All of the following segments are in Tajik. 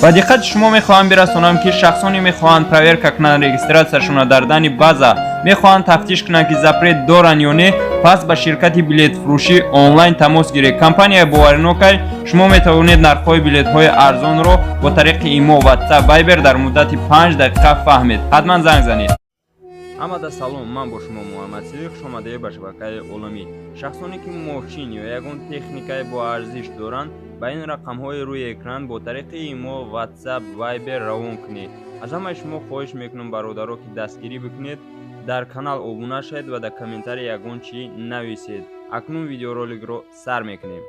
ба диққати шумо мехоҳам бирасонам, ки шахсоне мехоҳанд проверка кунанд регистратсияшонро дар дани база, мехоҳанд тафтиш кунанд, ки запрет доранд ё не, пас ба ширкати билетфурӯшӣ онлайн тамос гиред. Компания боваринокай шумо метавонед нархҳои билетҳои арзонро бо тариқи имо, WhatsApp, Viber дар муддати 5 дақиқа фаҳмед. ҳатман занг занед. Амада салом, ман бо шумо Муҳаммад Сидиқ, шомадаи ба шабакаи оламӣ. Шахсоне ки мошин ё ягон техникаи бо арзиш доранд, ба ин рақамҳои рӯи экран бо тариқи имо, WhatsApp, Viber равон кунед. аз ҳамаи шумо хоҳиш мекунам бародаро, ки дастгирӣ бикунед, дар канал обуна шавед ва дар комментарӣ ягон чи нависед. акнун видеороликро сар мекунем.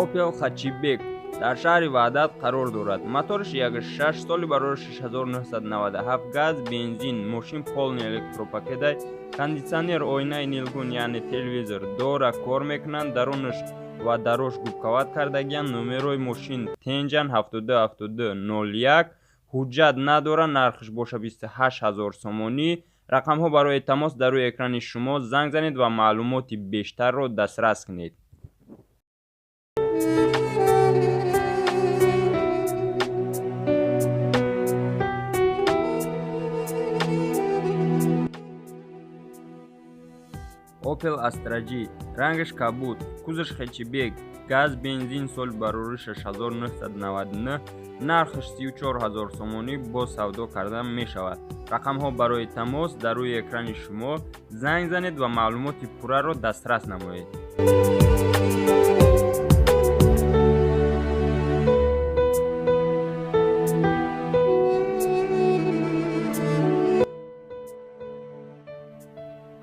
Opel Hatchback дар шаҳри Ваҳдат қарор дорад. Моториш 1.6 соли барои 6997 газ, бензин, мошин полный электропакетай, кондитсионер, оинаи нилгун яъне телевизор дора кор мекунанд, дарунаш ва дарош губкават кардагиянд. номерои мошин Tenjan 727201, ҳуҷҷат надора, нархиш боша 28000 сомонӣ. рақамҳо барои тамос дар рӯи экрани шумо, занг занед ва маълумоти бештарро дастрас кунед. Opel Astra G, рангиш кабуд, кузаш хэтчбек, газ, бензин, соли барори 6999, нархиш 34000 сомонӣ бо савдо карда мешавад. рақамҳо барои тамос дар рӯи экрани шумо, занг занед ва маълумоти пурраро дастрас намоед.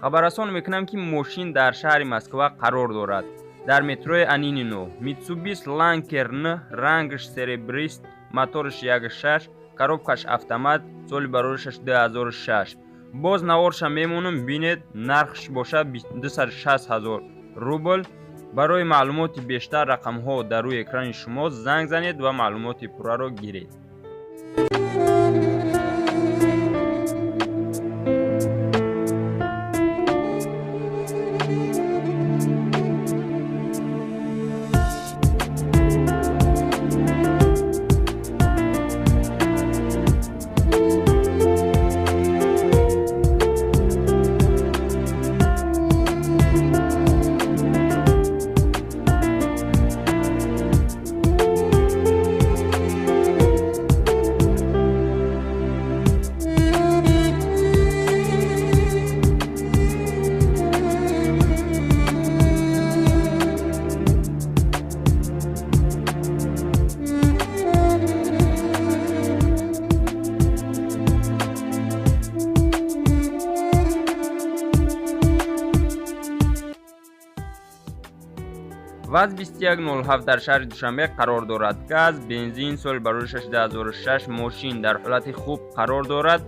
хабаррасон мекунам, ки мошин дар шаҳри Москва қарор дорад. дар метрои Анинино Mitsubishi Lancer N, рангиш серебрист, моториш 1.6, коробкаш автомат, соли бароришаш 2006. боз наворша мемонам, бинед, нархш боша 260000 рубл. барои маълумоти бештар рақамҳо дар рӯи экрани шумо, занг занед ва маълумоти пурраро гиред. ВАЗ 2107 дар шаҳри Душанбе қарор дорад. газ, бензин, соли барои 2006, мошин дар ҳолати хуб қарор дорад.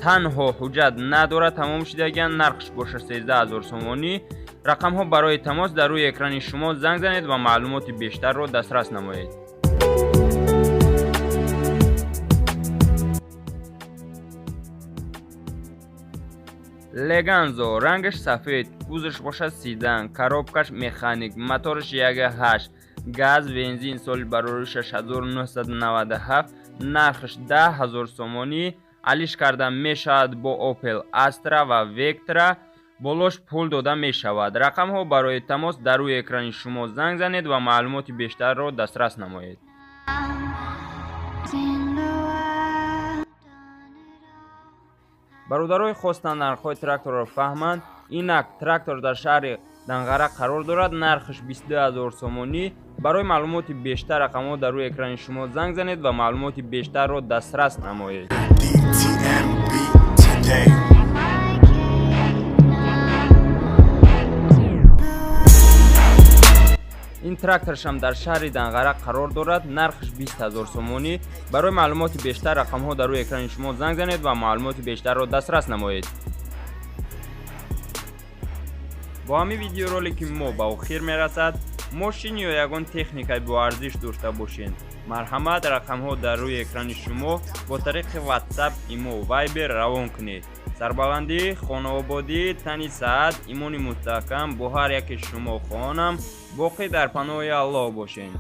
танҳо ҳуҷҷат надорад, тамом шудагиянд, нархш боша 13000 сомонӣ. рақамҳо барои тамос дар рӯи экрани шумо, занг занед ва маълумоти бештарро дастрас намоед. Leganzo, рангиш сафед, кузаш боша сидан, коробкаш механик, моториш 1.8, газ, бензин, соли барори 6997, нархш 10000 сомонӣ. алиш карда мешавад бо Opel Astra ва Vectra, болош пул дода мешавад. рақамҳо барои тамос дар рӯи экрани шумо, занг занед ва маълумоти бештарро дастрас намоед. бародарои хостанд нархҳои тракторро фаҳманд. инак трактор дар шаҳри Данғара қарор дорад, нархш 22000 сомонӣ. барои маълумоти бештар рақамҳо дар рӯи экрани шумо, занг занед ва маълумоти бештарро дастрас намоед. ин тракторшам дар шаҳри Данғара қарор дорад, нархш 20000 сомонӣ. барои маълумоти бештар рақамҳо дар рӯи экрани шумо, занг занед ва маълумоти бештарро дастрас намоед. бо ҳамин видеоролики мо ба охир мерасад. мошин ё ягон техникаи бо арзиш дошта бошед, марҳамат рақамҳо дар рӯи экрани шумо бо тариқи WhatsApp, Imo, Viber равон кунед. Сарбаландӣ, хонаободӣ, тани саат, имони мустаҳкам бо ҳар яке шумо хоҳонам боқӣ дар паноҳи Аллоҳ бошед.